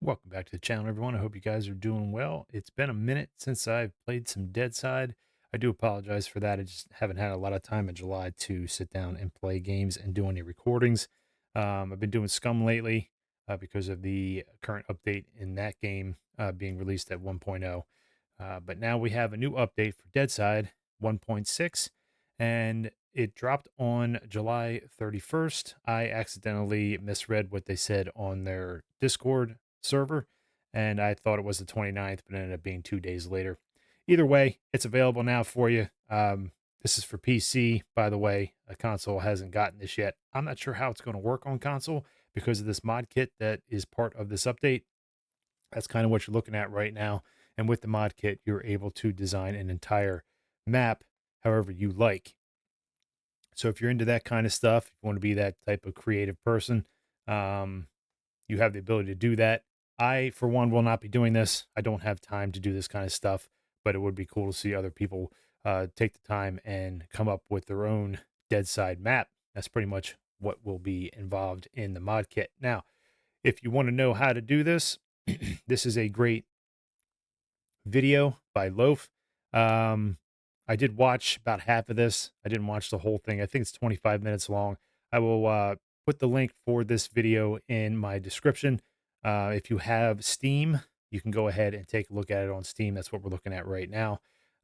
Welcome back to the channel, everyone. I hope you guys are doing well. It's been a minute since I've played some Deadside. I do apologize for that. I just haven't had a lot of time in July to sit down and play games and do any recordings. I've been doing Scum lately because of the current update in that game being released at 1.0. But now we have a new update for Deadside 1.6, and it dropped on July 31st. I accidentally misread what they said on their Discord server, and I thought it was the 29th, but it ended up being 2 days later. Either way, it's available now for you. This is for PC, by the way. A console hasn't gotten this yet. I'm not sure how it's going to work on console because of this mod kit that is part of this update. That's kind of what you're looking at right now. And with the mod kit, you're able to design an entire map however you like. So if you're into that kind of stuff, if you want to be that type of creative person, um, you have the ability to do that. I, for one, will not be doing this. I don't have time to do this kind of stuff, but it would be cool to see other people take the time and come up with their own Deadside map. That's pretty much what will be involved in the mod kit. Now, if you want to know how to do this, this is a great video by Loaf. Um, I did watch about half of this. I didn't watch the whole thing. I think it's 25 minutes long. I will put the link for this video in my description. If you have Steam, you can go ahead and take a look at it on Steam. That's what we're looking at right now.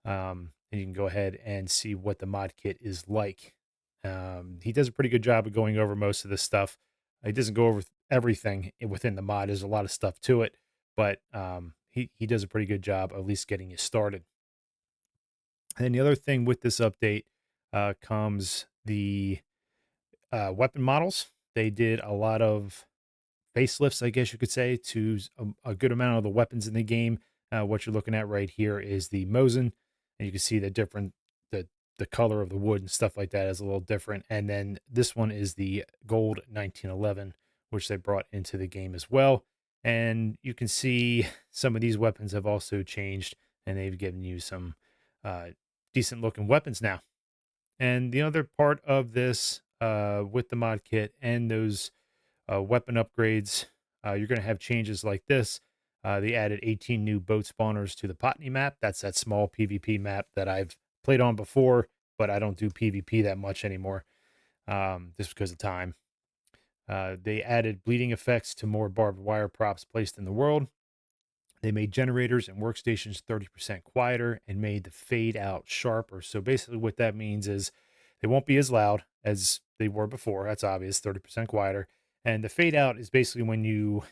And you can go ahead and see what the mod kit is like. He does a pretty good job of going over most of this stuff. He doesn't go over everything within the mod. There's a lot of stuff to it, but he does a pretty good job of at least getting you started. And the other thing with this update comes the weapon models. They did a lot of facelifts, I guess you could say, to a good amount of the weapons in the game. What you're looking at right here is the Mosin, and you can see the color of the wood and stuff like that is a little different. And then this one is the gold 1911, which they brought into the game as well. And you can see some of these weapons have also changed, and they've given you some uh, decent looking weapons now. And the other part of this with the mod kit and those weapon upgrades, you're going to have changes like this. They added 18 new boat spawners to the Potney map. That's that small PvP map that I've played on before, but I don't do PvP that much anymore, just because of time. They added bleeding effects to more barbed wire props placed in the world. They made generators and workstations 30% quieter and made the fade out sharper. So basically, what that means is they won't be as loud as they were before. That's obvious, 30% quieter. And the fade out is basically when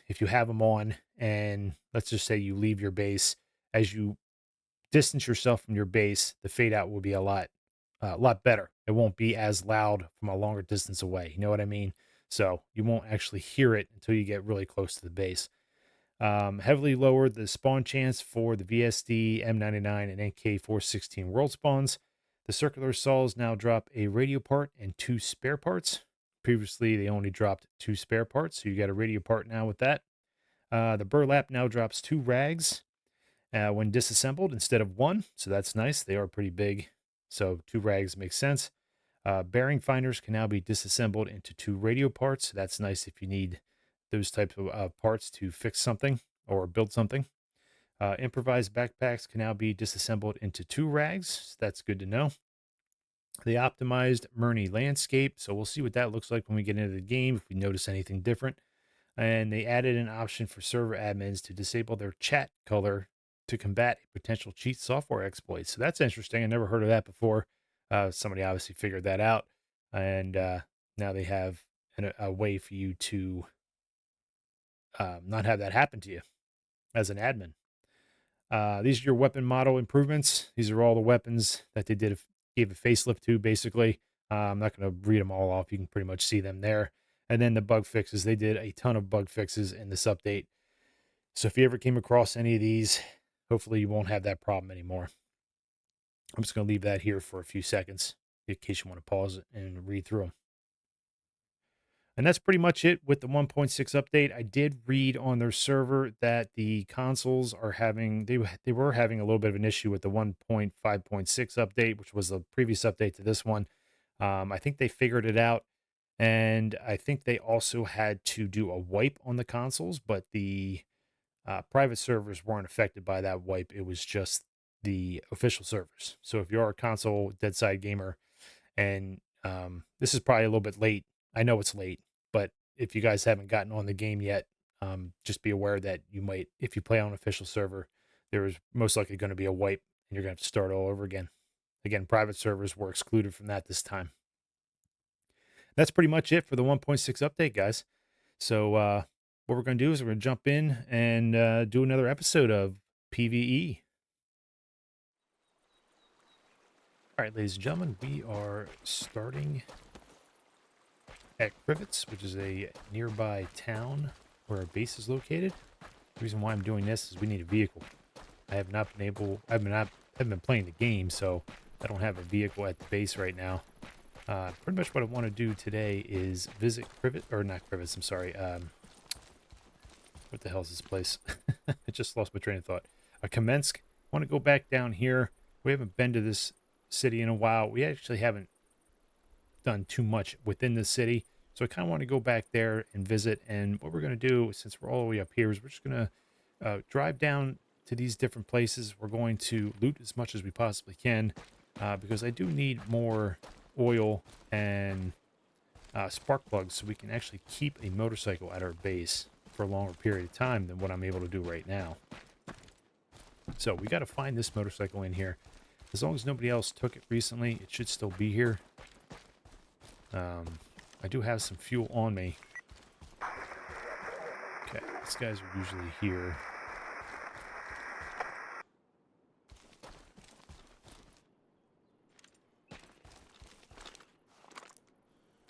if you have them on, and let's just say you leave your base, as you distance yourself from your base, the fade out will be a lot better. It won't be as loud from a longer distance away. You know what I mean? So you won't actually hear it until you get really close to the base. Heavily lowered the spawn chance for the VSD, M99, and NK416 world spawns. The circular saws now drop a radio part and two spare parts. Previously, they only dropped two spare parts, so you got a radio part now with that. The burlap now drops two rags when disassembled instead of one, so that's nice. They are pretty big, so two rags makes sense. Bearing finders can now be disassembled into two radio parts. That's nice if you need those types of parts to fix something or build something. Improvised backpacks can now be disassembled into two rags. That's good to know. They optimized Murney landscape, so we'll see what that looks like when we get into the game, if we notice anything different. And they added an option for server admins to disable their chat color to combat a potential cheat software exploit. So that's interesting. I never heard of that before. Somebody obviously figured that out, and now they have a way for you to not have that happen to you as an admin. These are your weapon model improvements. These are all the weapons that they gave a facelift to, basically. I'm not going to read them all off. You can pretty much see them there. And then the bug fixes. They did a ton of bug fixes in this update. So if you ever came across any of these, hopefully you won't have that problem anymore. I'm just going to leave that here for a few seconds in case you want to pause it and read through them. And that's pretty much it with the 1.6 update. I did read on their server that the consoles are having they were having a little bit of an issue with the 1.5.6 update, which was the previous update to this one. I think they figured it out, and I think they also had to do a wipe on the consoles, but the Private servers weren't affected by that wipe. It was just the official servers. So if you're a console Deadside gamer, and this is probably a little bit late. I know it's late, but if you guys haven't gotten on the game yet, just be aware that you might, if you play on an official server, there is most likely going to be a wipe, and you're going to have to start all over again. Again, private servers were excluded from that this time. That's pretty much it for the 1.6 update, guys. So what we're going to do is we're going to jump in and do another episode of PvE. All right, ladies and gentlemen, we are starting at Krivets, which is a nearby town where our base is located. The reason why I'm doing this is we need a vehicle. I have not been able, I've been playing the game, so I don't have a vehicle at the base right now. Pretty much what I want to do today is visit Krivet, or not Krivets, I'm sorry. What the hell is this place? I just lost my train of thought. Kamensk. I want to go back down here. We haven't been to this city in a while. We actually haven't done too much within the city, so I kind of want to go back there and visit. And what we're going to do, since we're all the way up here, is we're just going to drive down to these different places. We're going to loot as much as we possibly can, because I do need more oil and spark plugs so we can actually keep a motorcycle at our base for a longer period of time than what I'm able to do right now. So we got to find this motorcycle in here. As long as nobody else took it recently, it should still be here. I do have some fuel on me. Okay, these guys are usually here.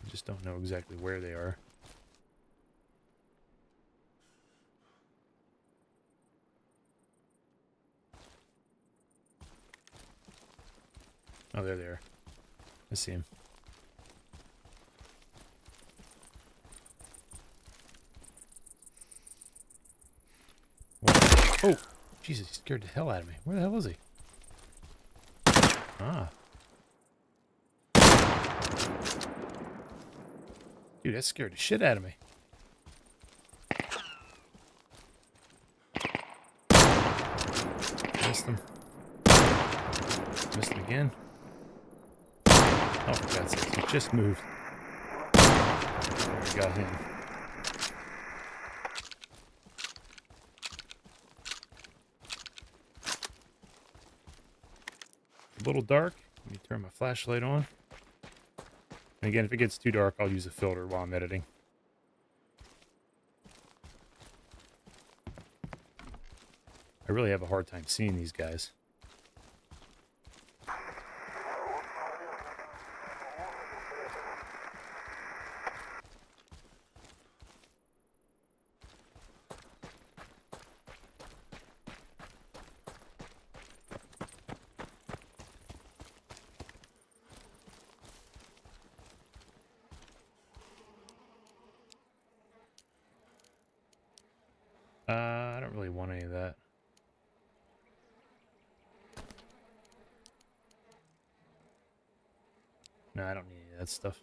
I just don't know exactly where they are. Oh, there they are. I see him. Oh, Jesus, he scared the hell out of me. Where the hell is he? Ah. Dude, that scared the shit out of me. Missed him. Missed him again. Oh, for God's sake, he just moved. There, we got him. A little dark. Let me turn my flashlight on. And again, if it gets too dark, I'll use a filter while I'm editing. I really have a hard time seeing these guys. I don't really want any of that. No, I don't need any of that stuff.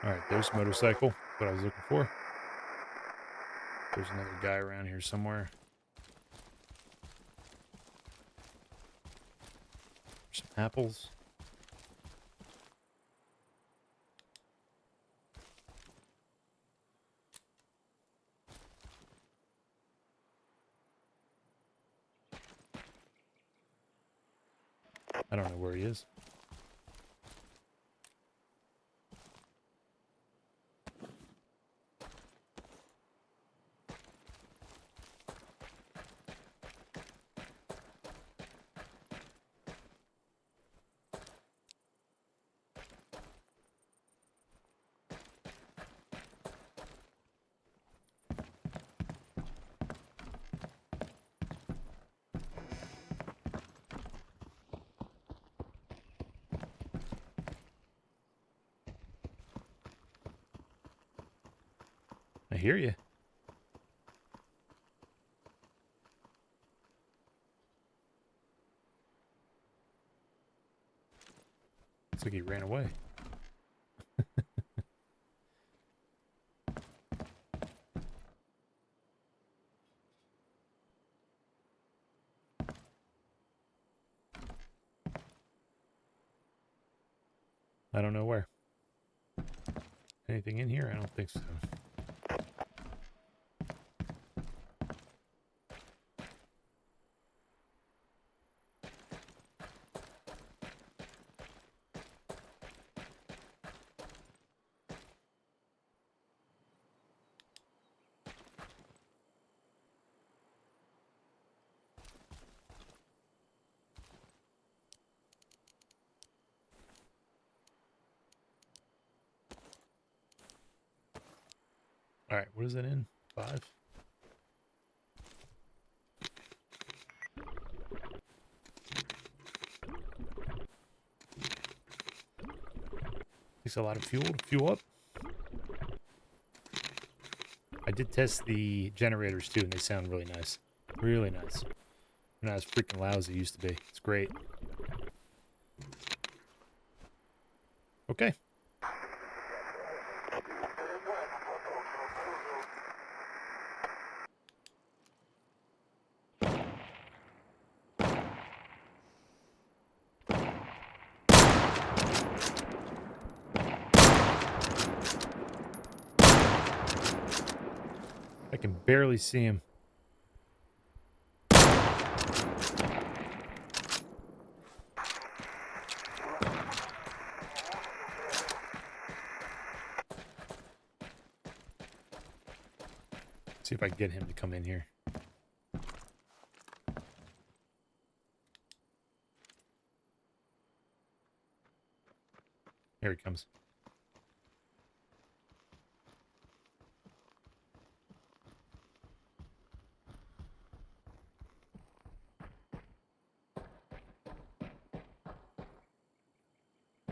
Alright, there's a motorcycle. That's what I was looking for. There's another guy around here somewhere. Some apples. I don't know where he is. I hear you. Looks like he ran away. I don't know where. Anything in here? I don't think so. All right, what is that in? 5? Takes a lot of fuel to fuel up. I did test the generators too, and they sound really nice. Really nice. They're not as freaking loud as they used to be. It's great. Okay. I can barely see him. See if I can get him to come in here. Here he comes.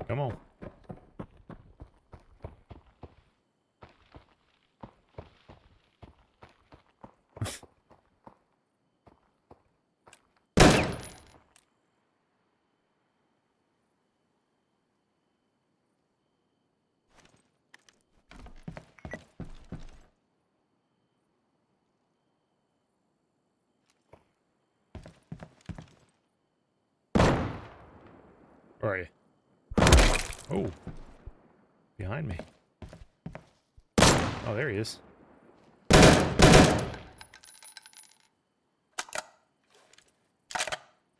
Come on. Where are you? Oh. Behind me. Oh, there he is.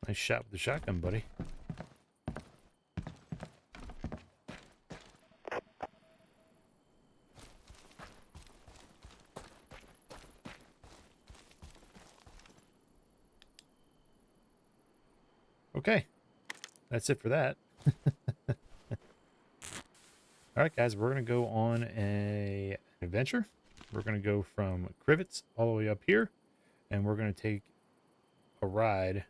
Nice shot with the shotgun, buddy. Okay. That's it for that. All right, guys, we're going to go on an adventure. We're going to go from Krivets all the way up here, and we're going to take a ride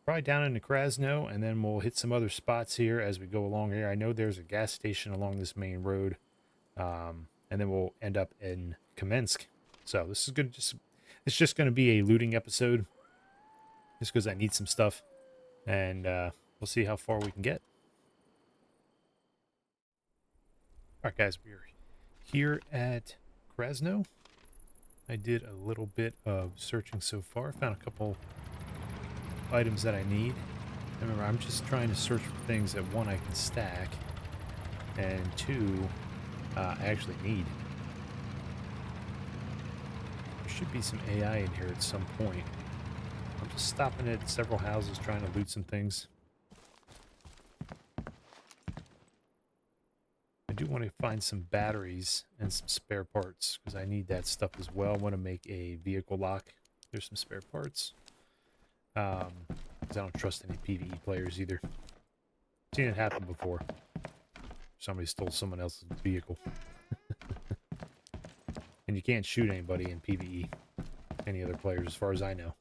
probably down into Kresno, and then we'll hit some other spots here as we go along here. I know there's a gas station along this main road, and then we'll end up in Kamensk. So this is good. It's just going to be a looting episode, just because I need some stuff, and we'll see how far we can get. All right, guys, we're here at Kresno. I did a little bit of searching so far. Found a couple items that I need. Remember, I'm just trying to search for things that, one, I can stack, and two, I actually need. There should be some AI in here at some point. I'm just stopping at several houses trying to loot some things. I do want to find some batteries and some spare parts, because I need that stuff as well. I want to make a vehicle lock. There's some spare parts. Because I don't trust any PvE players either. Seen it happen before. Somebody stole someone else's vehicle. And you can't shoot anybody in PvE. Any other players, as far as I know.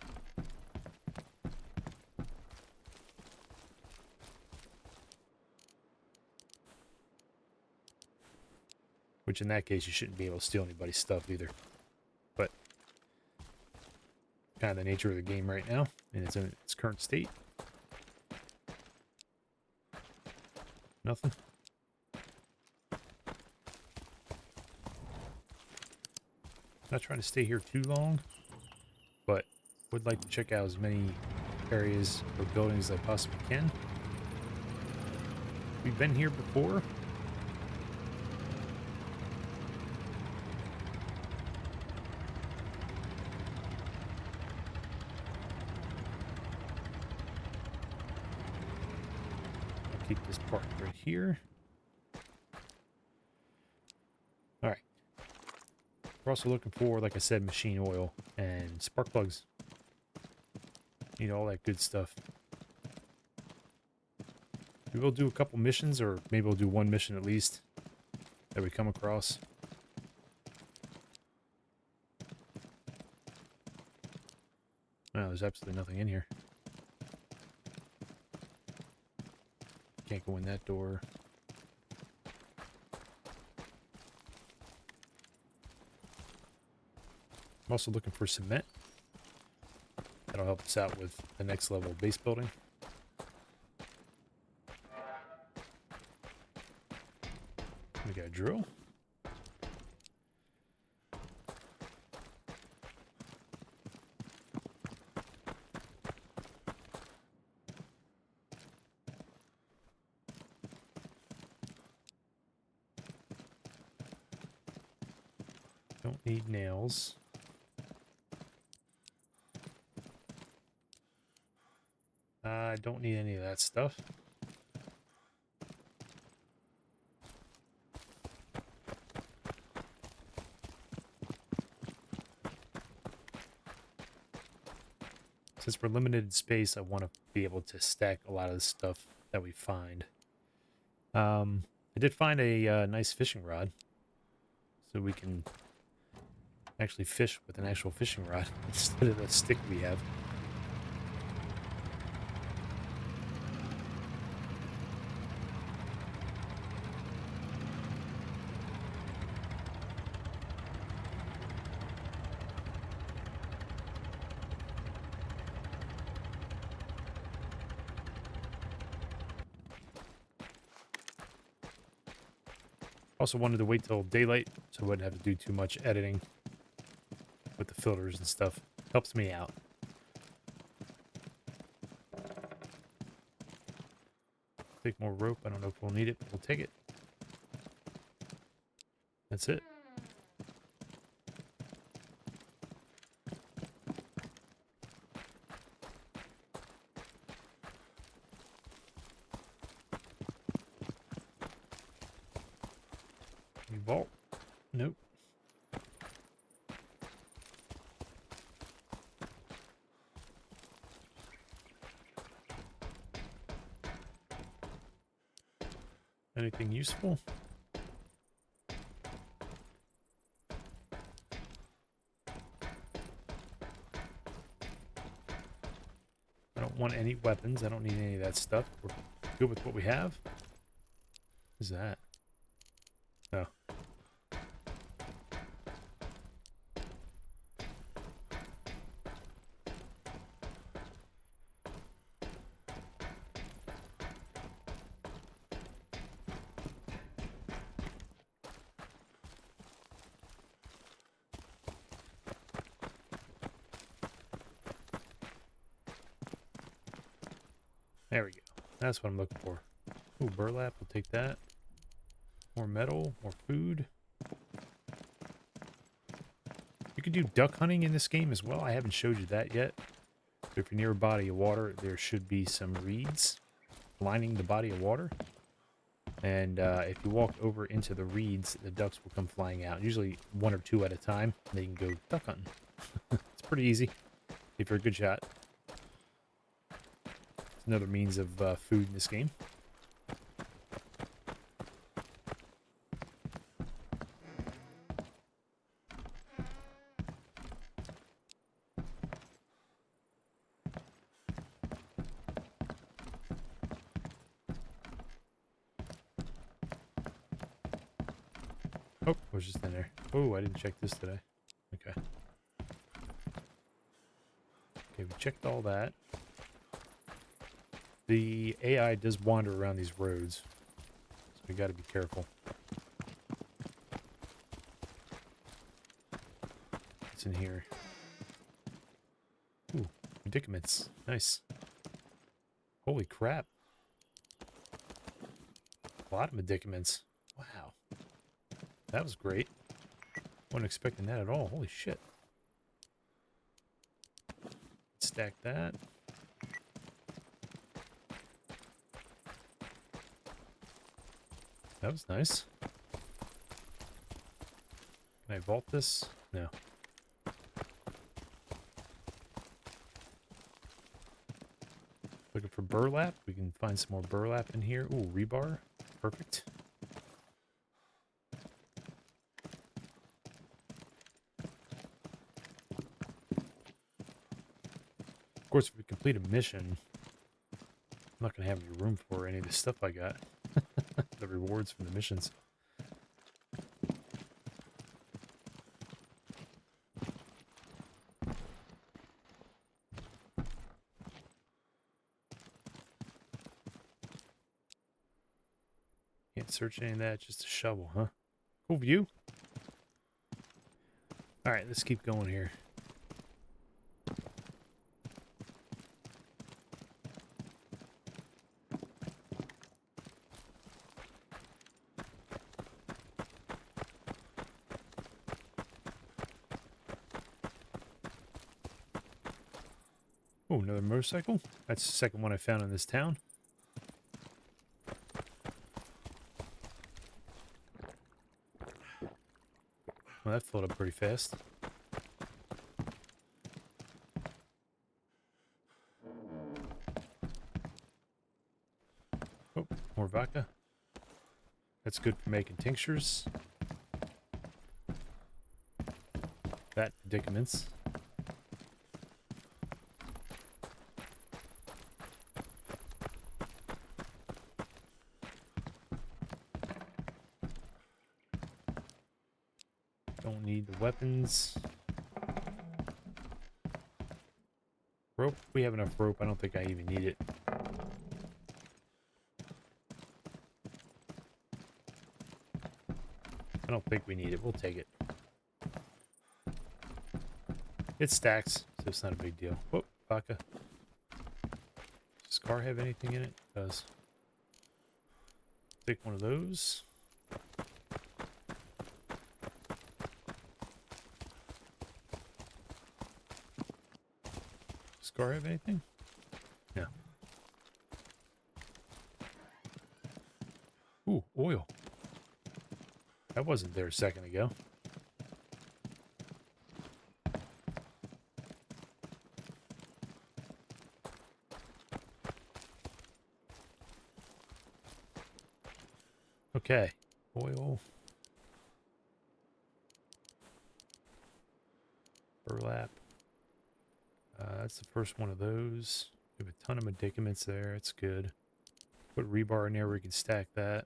Which in that case, you shouldn't be able to steal anybody's stuff either. But kind of the nature of the game right now, and it's in its current state. Nothing. Not trying to stay here too long, but would like to check out as many areas or buildings as I possibly can. We've been here before. I'll keep this parked right here. All right. We're also looking for, like I said, machine oil and spark plugs. Need all that good stuff. Maybe we'll do a couple missions, or maybe we'll do one mission at least that we come across. No, there's absolutely nothing in here. Can't go in that door. I'm also looking for cement. That'll help us out with the next level base building. We got a drill. Don't need nails. I don't need any of that stuff. Since we're limited in space, I want to be able to stack a lot of the stuff that we find. I did find a nice fishing rod, so we can actually fish with an actual fishing rod instead of the stick we have. Also wanted to wait till daylight so I wouldn't have to do too much editing with the filters and stuff. Helps me out. Take more rope. I don't know if we'll need it, but we'll take it. That's it. Vault. Nope. Anything useful? I don't want any weapons. I don't need any of that stuff. We're good with what we have. What is that? Oh. There we go. That's what I'm looking for. Ooh, burlap. We'll take that. More metal. More food. You can do duck hunting in this game as well. I haven't showed you that yet. But if you're near a body of water, there should be some reeds lining the body of water. And if you walk over into the reeds, the ducks will come flying out. Usually one or two at a time. And they can go duck hunting. It's pretty easy if you're a good shot. It's another means of food in this game. Oh, I was just in there. Oh, I didn't check this today. Okay. Okay, we checked all that. The AI does wander around these roads, so we got to be careful. What's in here? Ooh, predicaments. Nice. Holy crap. A lot of medicaments. Wow. That was great. Wasn't expecting that at all. Holy shit. Stack that. That was nice. Can I vault this? No. Looking for burlap. We can find some more burlap in here. Ooh, rebar. Perfect. Of course, if we complete a mission, I'm not going to have any room for any of the stuff I got. The rewards from the missions. Can't search any of that, just a shovel, huh? Cool view. Alright, let's keep going here. Oh, another motorcycle. That's the second one I found in this town. Well, that filled up pretty fast. Oh, more vodka. That's good for making tinctures. That medicaments. Don't need the weapons. Rope. We have enough rope. I don't think I even need it. I don't think we need it. We'll take it. It stacks, so it's not a big deal. Oh, vodka. Does this car have anything in it? It does. Take one of those. Does this car have anything? No. Ooh, oil. That wasn't there a second ago. Okay, oil, burlap. That's the first one of those. We have a ton of medicaments there. It's good. Put rebar in there where we can stack that.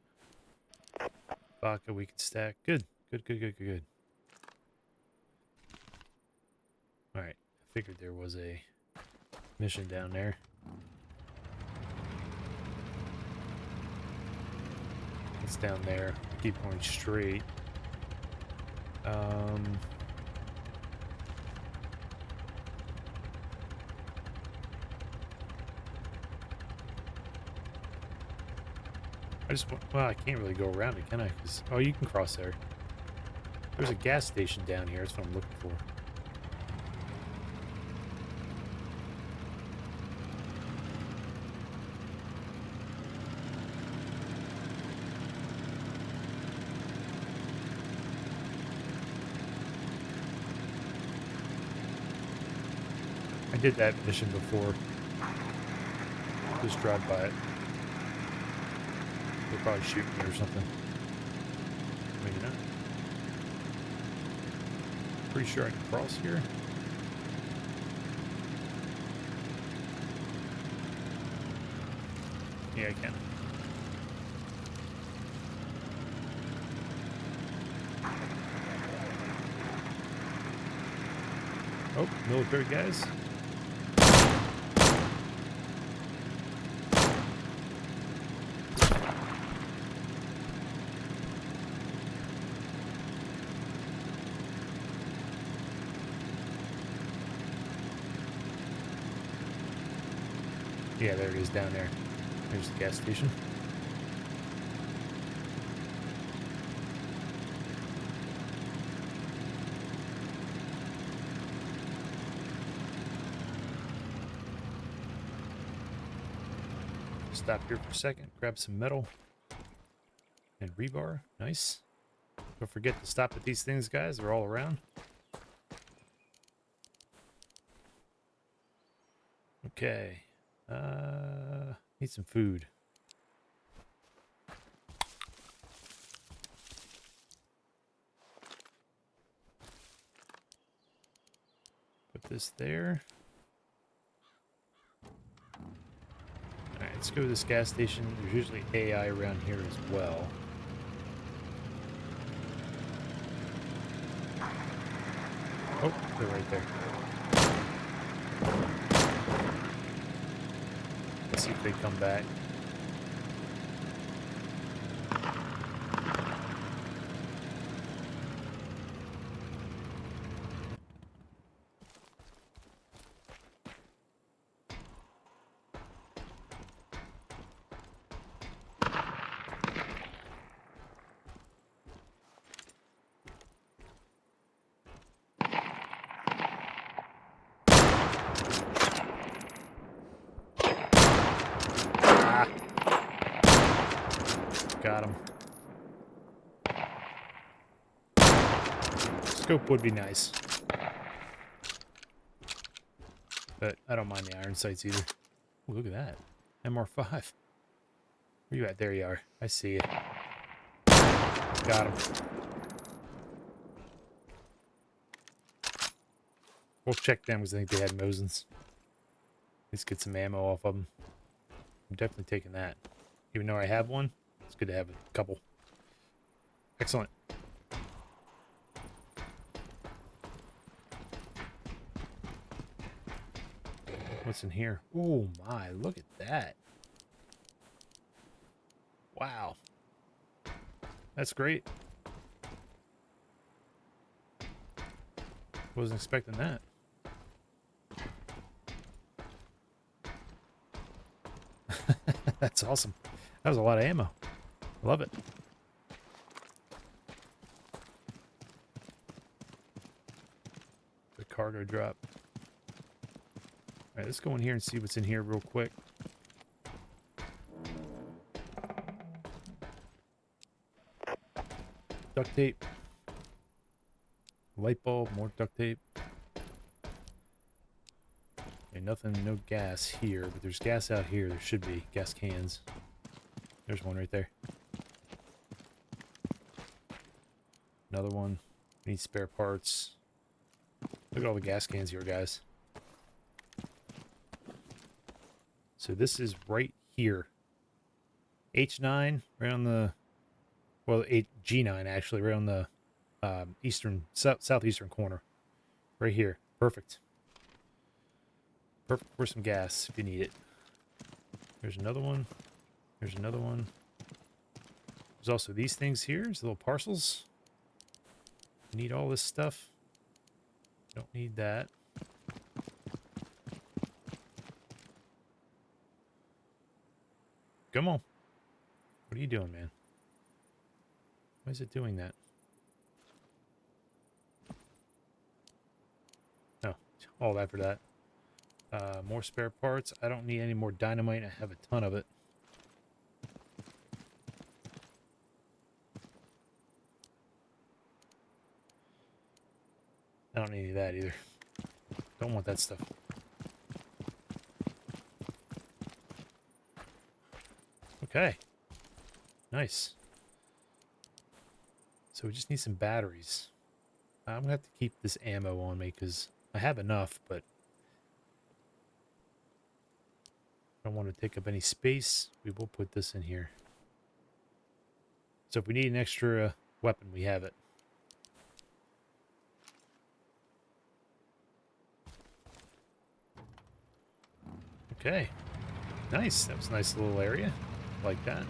Vodka we can stack. Good, good, good, good, good, good. All right, I figured there was a mission down there. It's down there. Keep going straight. Well, I can't really go around it, can I? Oh, you can cross there. There's a gas station down here. That's what I'm looking for. I did that mission before. Just drive by it. They're probably shooting me or something. Maybe not. Pretty sure I can cross here. Yeah, I can. Oh, military guys. Yeah, there it is down there. There's the gas station. Stop here for a second, grab some metal and rebar. Nice. Don't forget to stop at these things, guys. They're all around. Okay. Need some food. Put this there. Alright, let's go to this gas station. There's usually AI around here as well. Oh, they're right there. Let's see if they come back. Got him. Scope would be nice. But I don't mind the iron sights either. Ooh, look at that. MR5. Where you at? There you are. I see you. Got him. We'll check them because I think they had Mosins. Let's get some ammo off of them. I'm definitely taking that. Even though I have one, it's good to have a couple. Excellent. What's in here? Oh my, look at that. Wow. That's great. Wasn't expecting that. That's awesome. That was a lot of ammo. Love it. The cargo drop. Alright, let's go in here and see what's in here real quick. Duct tape. Light bulb, more duct tape. Okay, nothing, no gas here, but there's gas out here. There should be gas cans. There's one right there. Another one. Need spare parts. Look at all the gas cans here, guys. So this is right here. H9, right on the, well, G9 actually, right on the southeastern corner. Right here. Perfect. Perfect for some gas if you need it. There's another one. There's another one. There's also these things here. These little parcels. You need all this stuff. Don't need that. Come on. What are you doing, man? Why is it doing that? Oh, all that for that. More spare parts. I don't need any more dynamite. I have a ton of it. I don't need any of that either. Don't want that stuff. Okay. Nice. So we just need some batteries. I'm going to have to keep this ammo on me because I have enough, but I don't want to take up any space. We will put this in here. So if we need an extra weapon, we have it. Okay. Nice. That was a nice little area. Like that.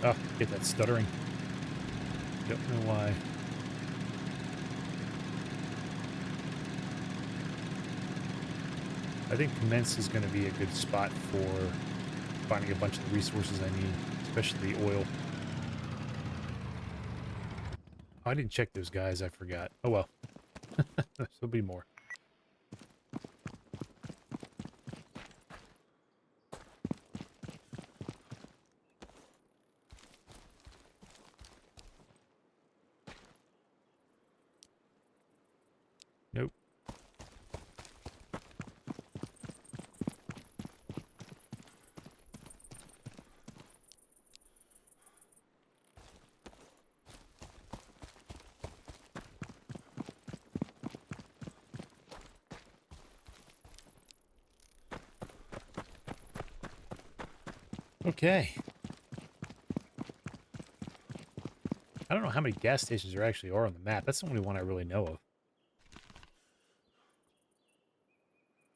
Oh, get that stuttering. Don't know why. I think Kamensk is going to be a good spot for finding a bunch of the resources I need, especially the oil. Oh, I didn't check those guys. I forgot. Oh, well. There'll be more. Nope. Okay. I don't know how many gas stations there actually are on the map. That's the only one I really know of.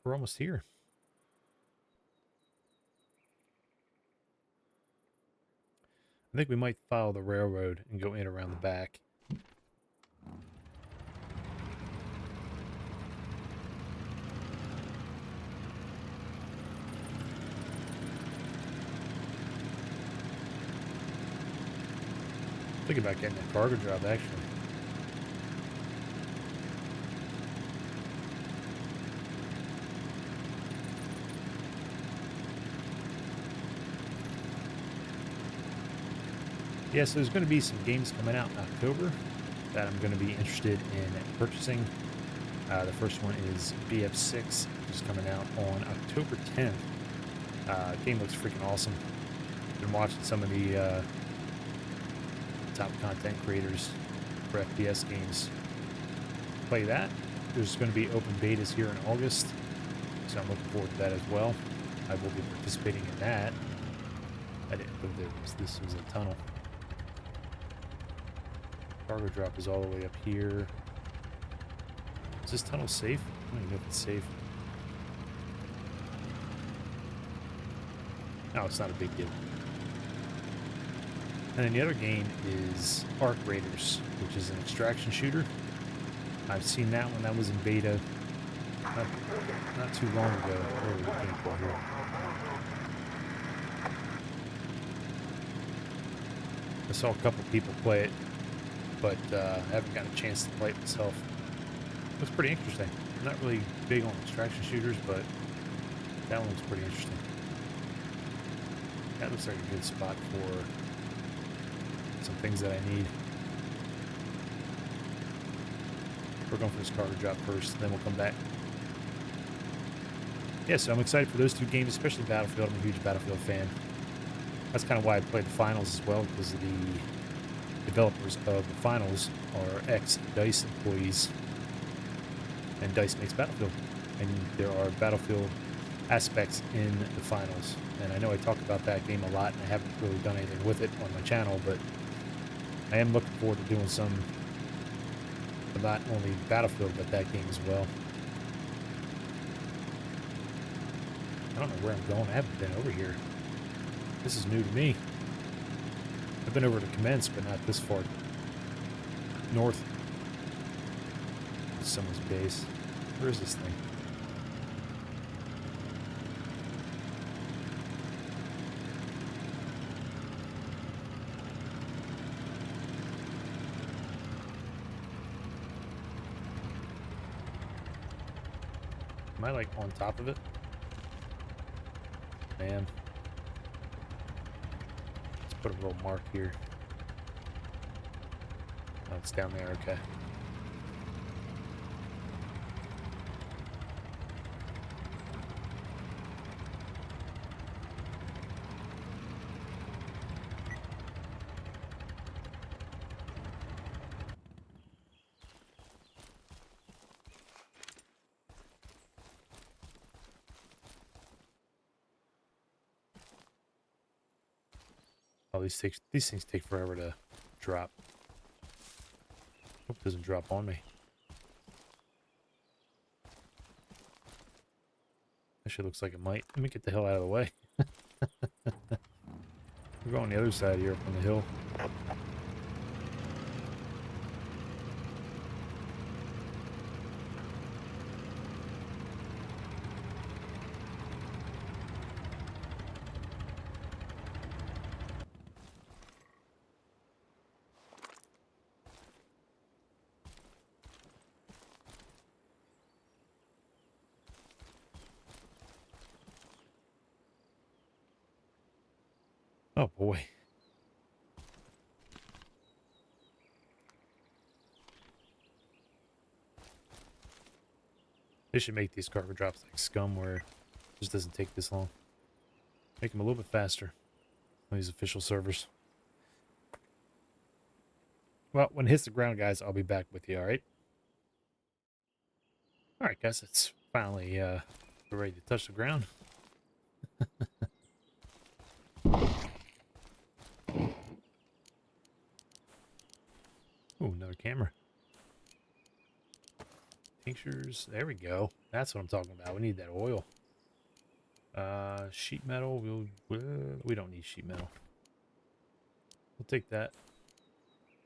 We're almost here. I think we might follow the railroad and go in around the back. Thinking about getting a cargo job, actually. Yeah, so there's going to be some games coming out in October that I'm going to be interested in purchasing. The first one is v1.6, which is coming out on October 10th. Game looks freaking awesome. Been watching some of the top content creators for FPS games play that. There's going to be open betas here in August, so I'm looking forward to that as well. I will be participating in that. I didn't know this was a tunnel. Cargo drop is all the way up here. Is this tunnel safe? I don't even know if it's safe. No, it's not a big deal. And then the other game is Arc Raiders, which is an extraction shooter. I've seen that one. That was in beta not too long ago. Where are we looking here? I saw a couple people play it, but I haven't gotten a chance to play it myself. It looks pretty interesting. I'm not really big on extraction shooters, but that one looks pretty interesting. That looks like a good spot for some things that I need. We're going for this cargo drop first, then we'll come back. Yeah, so I'm excited for those two games, especially Battlefield. I'm a huge Battlefield fan. That's kind of why I played the finals as well, because the developers of the finals are ex-DICE employees. And DICE makes Battlefield. And there are Battlefield aspects in the finals. And I know I talk about that game a lot, and I haven't really done anything with it on my channel, but I am looking forward to doing some, not only Battlefield, but that game as well. I don't know where I'm going. I haven't been over here. This is new to me. I've been over to Kamensk, but not this far north. It's someone's base. Where is this thing? Am I like on top of it? Man. Let's put a little mark here. Oh, it's down there, okay. Oh, these things take forever to drop. Hope it doesn't drop on me. Actually looks like it might. Let me get the hell out of the way. We're going the other side here up on the hill. Oh boy. They should make these cargo drops like scum where it just doesn't take this long. Make them a little bit faster on these official servers. Well, when it hits the ground, guys, I'll be back with you, alright? Alright, guys, it's finally ready to touch the ground. Ooh, another camera. Tinctures. There we go. That's what I'm talking about. We need that oil. Sheet metal. We don't need sheet metal. We'll take that.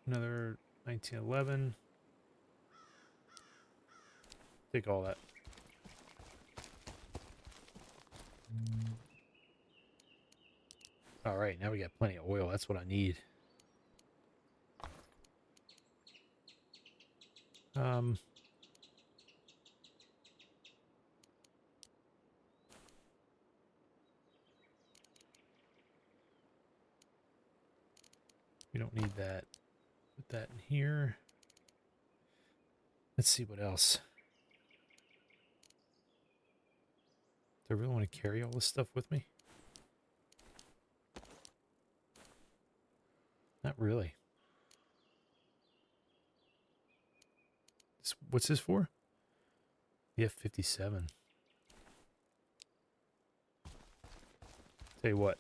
Another 1911. Take all that. All right, now we got plenty of oil. That's what I need. We don't need that. Put that in here. Let's see what else. Do I really want to carry all this stuff with me? Not really. What's this for? The F-57. Tell you what.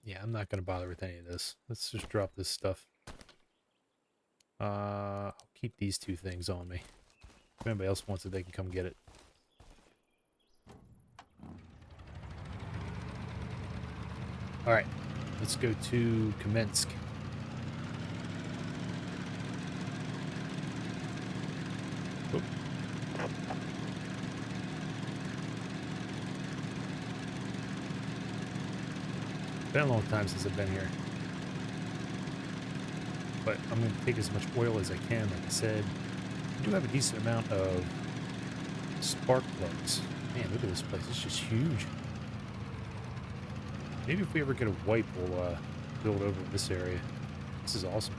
Yeah, I'm not going to bother with any of this. Let's just drop this stuff. I'll keep these two things on me. If anybody else wants it, they can come get it. Alright, let's go to Kamensk. Oh. Been a long time since I've been here. But I'm going to take as much oil as I can. Like I said, I do have a decent amount of spark plugs. Man, look at this place. It's just huge. Maybe if we ever get a wipe, we'll build over this area. This is awesome.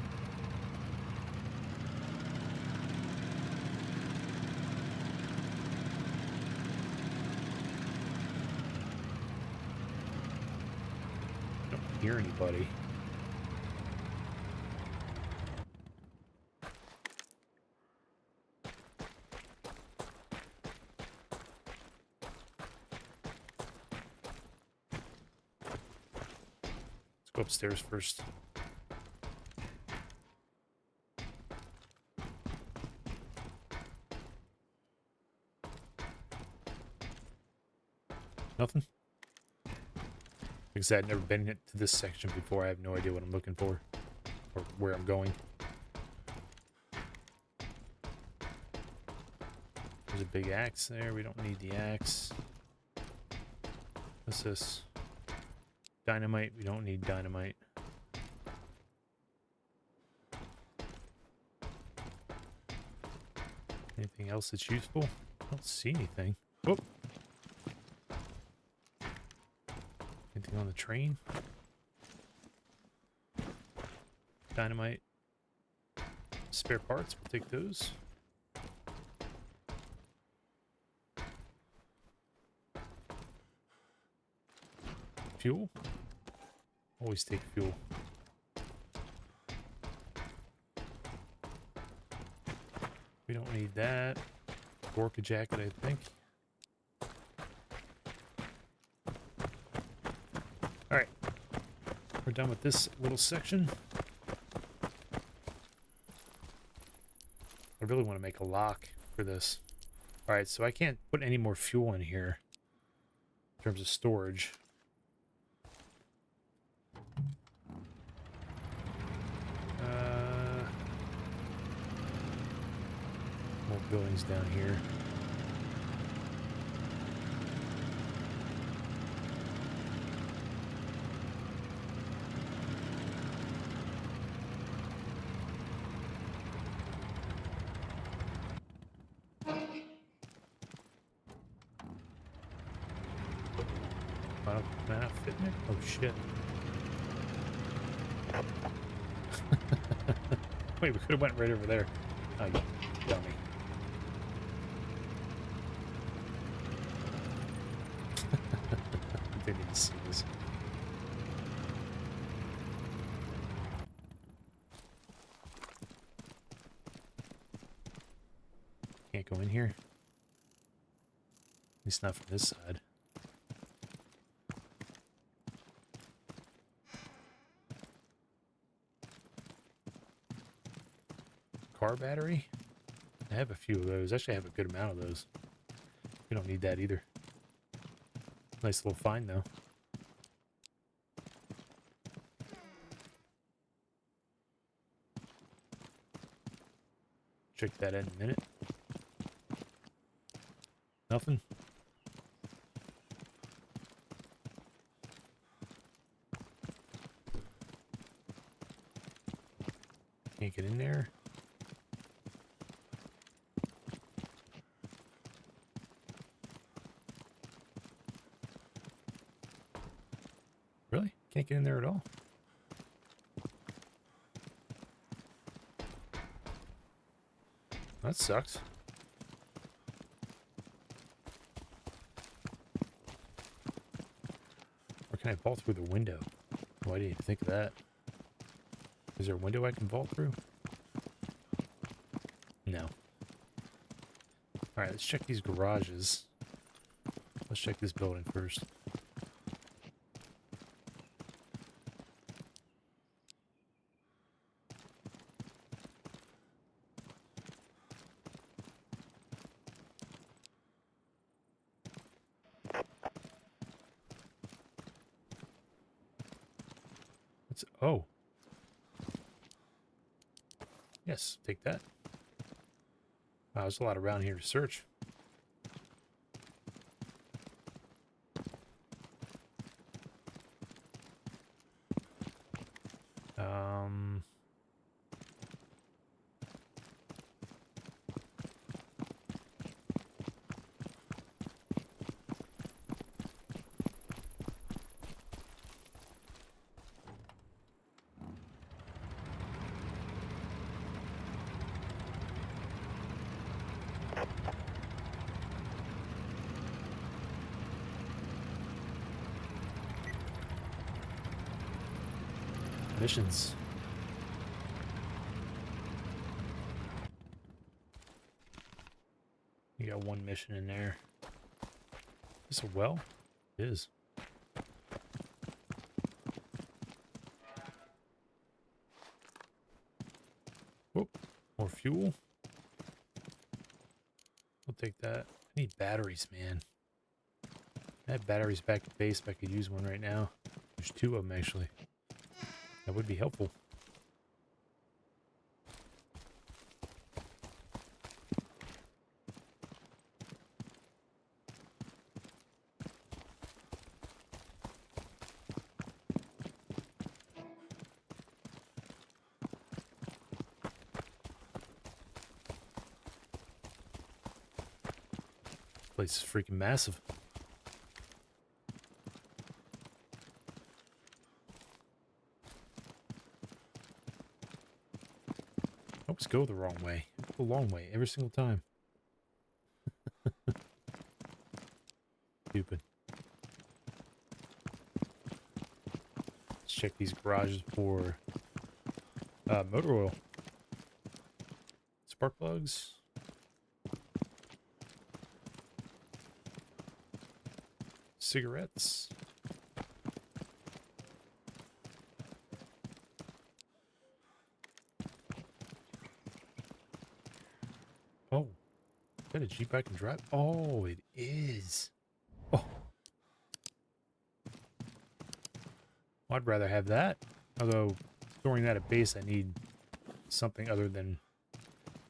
I don't hear anybody. Go upstairs first. Nothing? Like I said, I've never been to this section before. I have no idea what I'm looking for or where I'm going. There's a big axe there. We don't need the axe. What's this? Dynamite. We don't need dynamite. Anything else that's useful? I don't see anything. Oh! Anything on the train? Dynamite. Spare parts. We'll take those. Fuel. Always take fuel. We don't need that. Gorka jacket, I think. Alright. We're done with this little section. I really want to make a lock for this. Alright, so I can't put any more fuel in here in terms of storage. More buildings down here. Can I not fit in it? Oh, shit. Wait, we could have went right over there. Oh, you dummy. Didn't even see this. Can't go in here. At least not from this side. Car battery? I have a few of those. Actually, I have a good amount of those. We don't need that either. Nice little find, though. Check that in a minute. Nothing. Can't get in there. Really? Can't get in there at all? That sucks. Or can I vault through the window? Why didn't you think of that? Is there a window I can vault through? No. Alright, let's check these garages. Let's check this building first. Oh. Yes, take that. Wow, there's a lot around here to search. Missions. You got one mission in there. Is this a well? It is. Whoop. More fuel. We'll take that. I need batteries, man. I have batteries back at base, but I could use one right now. There's two of them, actually. That would be helpful. Place is freaking massive. Always go the wrong way. Go the long way every single time. Stupid. Let's check these garages for motor oil. Spark plugs. Cigarettes. Oh, is that a Jeep I can drive? Oh, it is. Oh, I'd rather have that. Although, storing that at base, I need something other than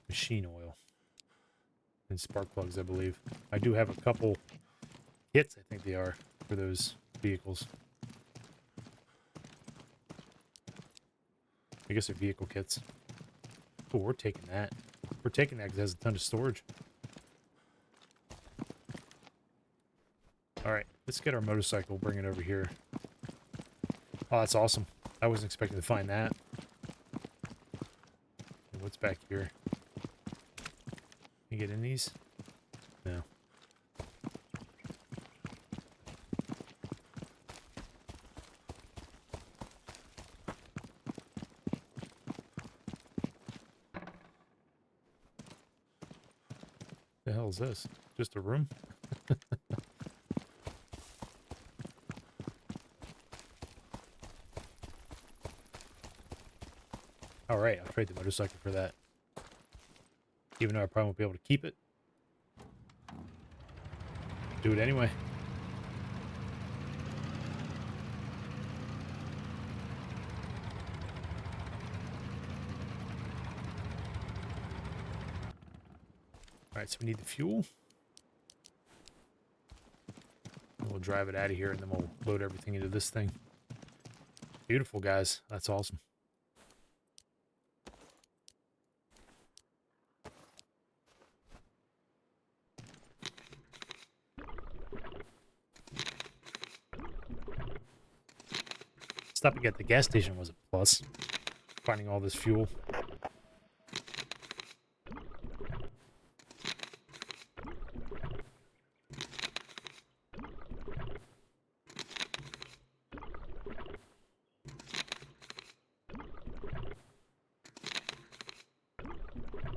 machine oil and spark plugs, I believe. I do have a couple kits, I think they are, for those vehicles. I guess they're vehicle kits. Oh, we're taking that. We're taking that because it has a ton of storage. Alright, Let's get our motorcycle, bring it over here. Oh, that's awesome. I wasn't expecting to find that. What's back here? Can you get in these? No. The hell is this? Just a room? Alright, I'll trade the motorcycle for that. Even though I probably won't be able to keep it. Do it anyway. Alright, so we need the fuel. And we'll drive it out of here and then we'll load everything into this thing. Beautiful, guys. That's awesome. Stopping at the gas station was a plus. Finding all this fuel.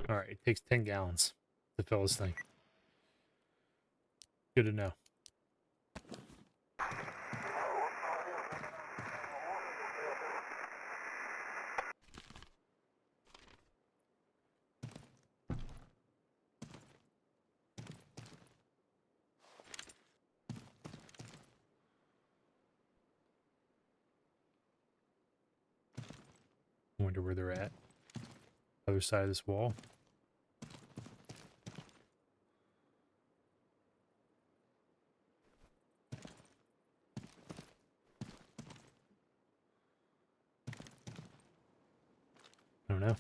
Alright, it takes 10 gallons to fill this thing. Good to know. I wonder where they're at. Other side of this wall. I don't know.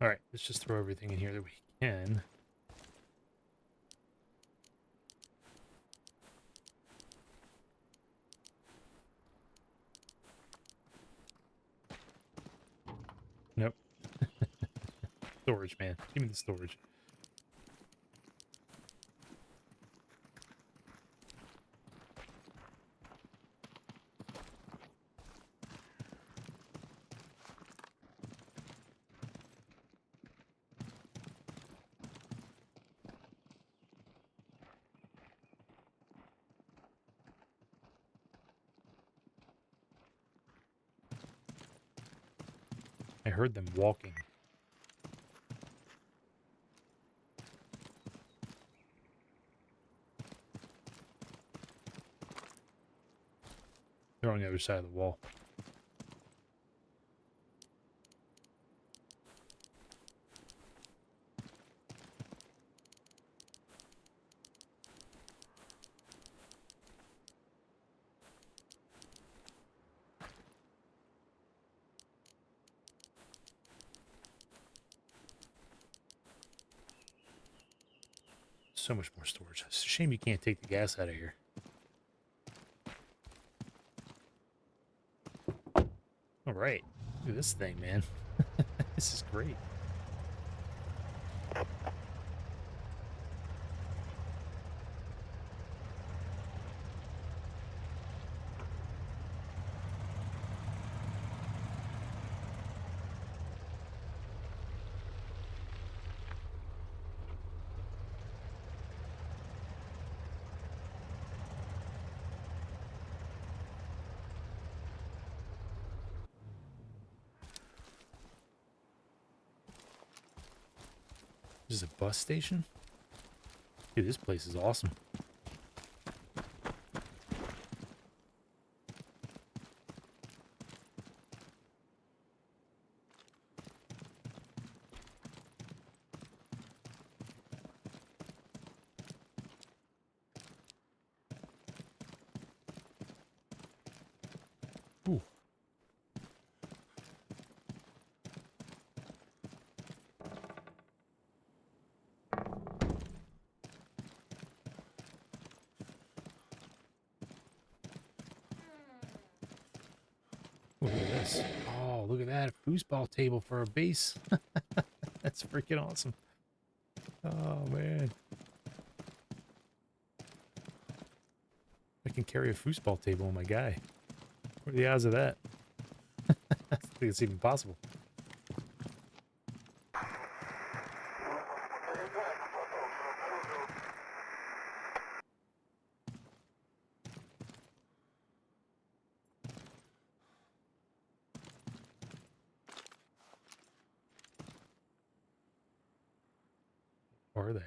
Alright, let's just throw everything in here that we can. Nope. Storage, man. Give me the storage. I heard them walking. They're on the other side of the wall. So much more storage. It's a shame you can't take the gas out of here. All right. Look at this thing, man. This is great. This is a bus station? Dude, this place is awesome. this? Oh, look at that. A foosball table for a base. That's freaking awesome. Oh, man. I can carry a foosball table on my guy. What are the odds of that? I think it's even possible. Or are they?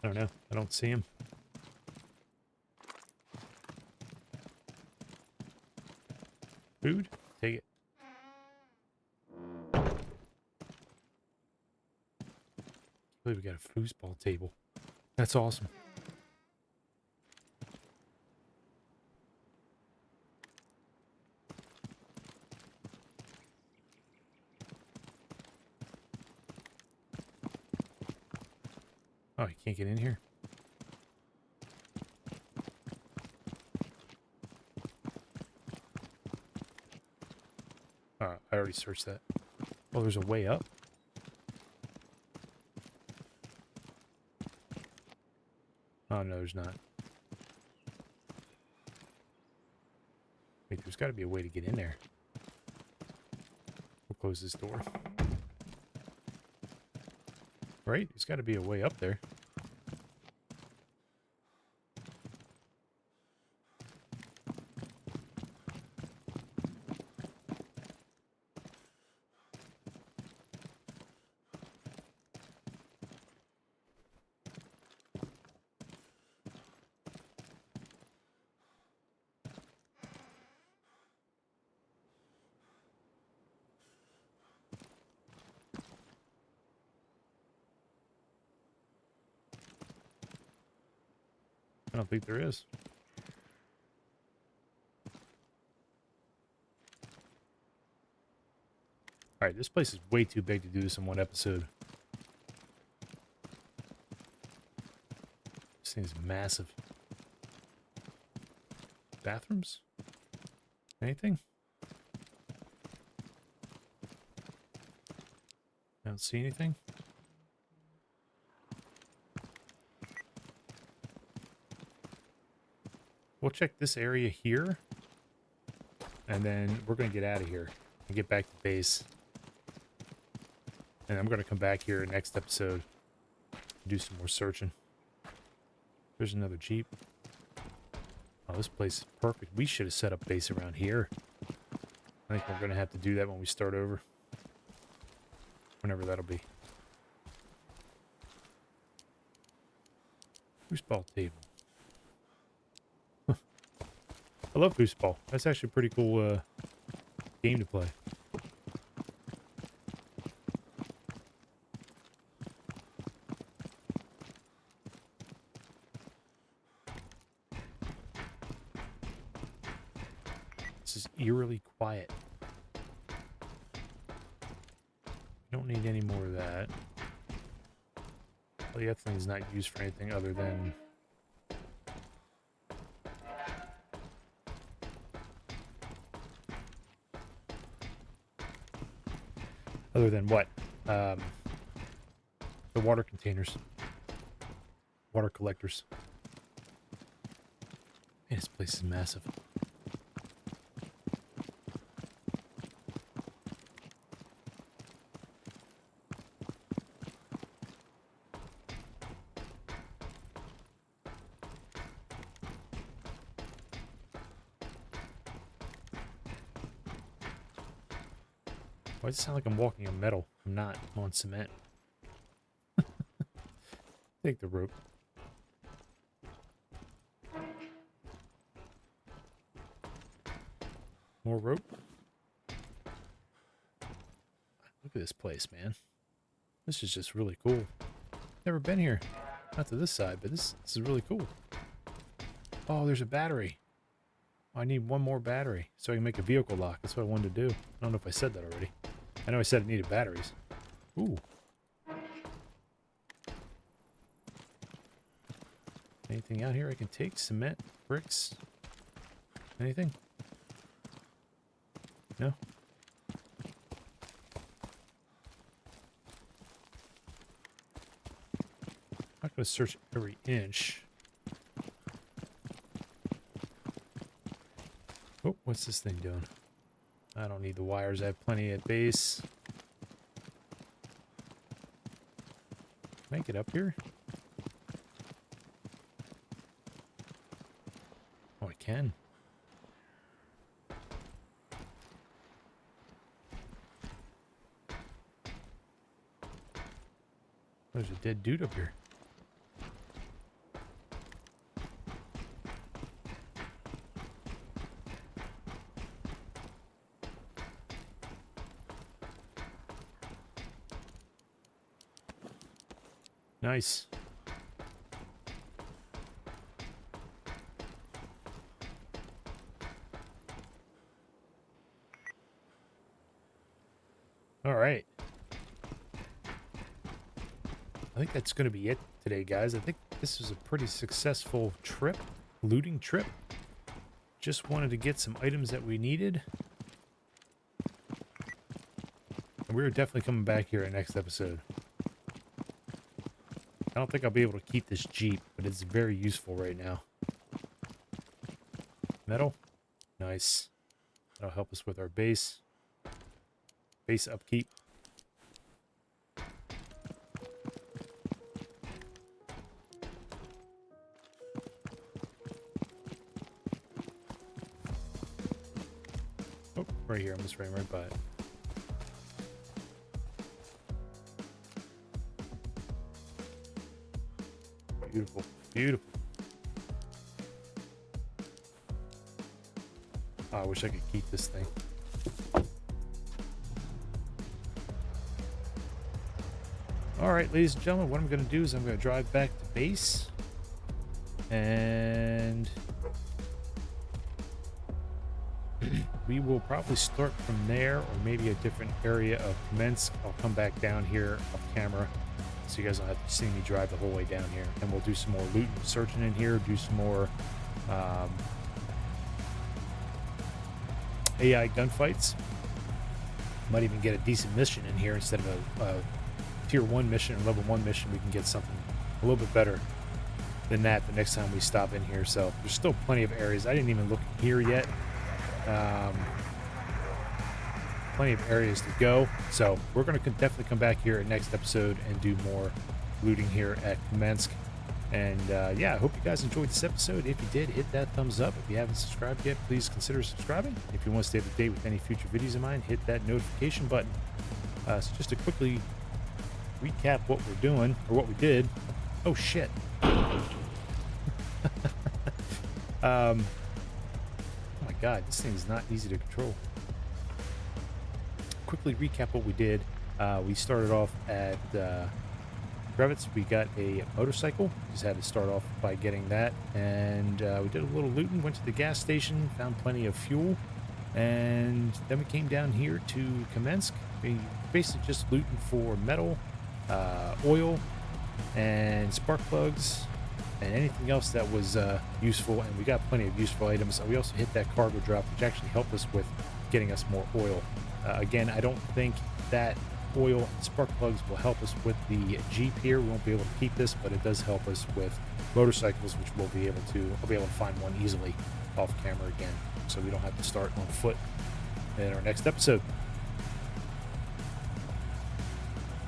I don't know. I don't see him. Food? Take it. I believe we got a foosball table. That's awesome. Oh, you can't get in here? I already searched that. Oh, there's a way up? Oh, no, there's not. Wait, there's got to be a way to get in there. We'll close this door. Right? There's got to be a way up there. I don't think there is. Alright, this place is way too big to do this in one episode. This thing's massive. Bathrooms? Anything? I don't see anything. We'll check this area here. And then we're going to get out of here and get back to base. And I'm going to come back here next episode and do some more searching. There's another Jeep. Oh, this place is perfect. We should have set up base around here. I think we're going to have to do that when we start over. Whenever that'll be. Foosball table. I love foosball. That's actually a pretty cool game to play. This is eerily quiet. Don't need any more of that. Polyethylene is not used for anything other than what? The water containers. Water collectors. Man, this place is massive. Why does it sound like I'm walking on metal? I'm not. I'm on cement. Take the rope. More rope. Look at this place, man. This is just really cool. Never been here. Not to this side, but this is really cool. Oh, there's a battery. I need one more battery so I can make a vehicle lock. That's what I wanted to do. I don't know if I said that already. I know I said it needed batteries. Ooh. Anything out here I can take? Cement? Bricks? Anything? No? I'm not going to search every inch. Oh, what's this thing doing? I don't need the wires. I have plenty at base. Can I get up here? Oh, I can. There's a dead dude up here. Nice. All right. I think that's going to be it today, guys. I think this was a pretty successful trip, looting trip. Just wanted to get some items that we needed. And we're definitely coming back here in the next episode. I don't think I'll be able to keep this Jeep, but it's very useful right now. Metal. Nice. That'll help us with our base. Base upkeep. Oh, right here. I'm just running right by it. Beautiful. Beautiful. Oh, I wish I could keep this thing. All right, ladies and gentlemen, what I'm going to do is I'm going to drive back to base. And we will probably start from there, or maybe a different area of Kamensk. I'll come back down here off camera, so you guys don't have to see me drive the whole way down here. And we'll do some more loot and searching in here, do some more AI gunfights. Might even get a decent mission in here instead of a tier 1 mission or level 1 mission. We can get something a little bit better than that the next time we stop in here. So there's still plenty of areas. I didn't even look here yet. Plenty of areas to go. So we're going to definitely come back here at next episode and do more looting here at Kamensk. And yeah, I hope you guys enjoyed this episode. If you did, hit that thumbs up. If you haven't subscribed yet, please consider subscribing. If you want to stay up to date with any future videos of mine, hit that notification button. So just to quickly recap what we're doing, or what we did. Oh shit. Oh my god, this thing is not easy to control. Quickly recap what we did. We started off at Krevitz. We got a motorcycle. Just had to start off by getting that. And we did a little looting, went to the gas station, found plenty of fuel. And then we came down here to Kamensk. We basically just looting for metal, oil, and spark plugs, and anything else that was useful. And we got plenty of useful items. We also hit that cargo drop, which actually helped us with getting us more oil. Again, I don't think that oil and spark plugs will help us with the Jeep here. We won't be able to keep this, but it does help us with motorcycles, which I'll be able to find one easily off camera again, so we don't have to start on foot in our next episode.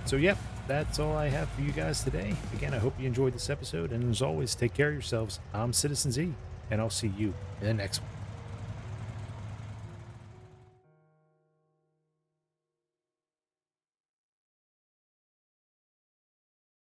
So yep, that's all I have for you guys today. Again, I hope you enjoyed this episode, and as always, take care of yourselves. I'm Citizen Z, and I'll see you in the next one.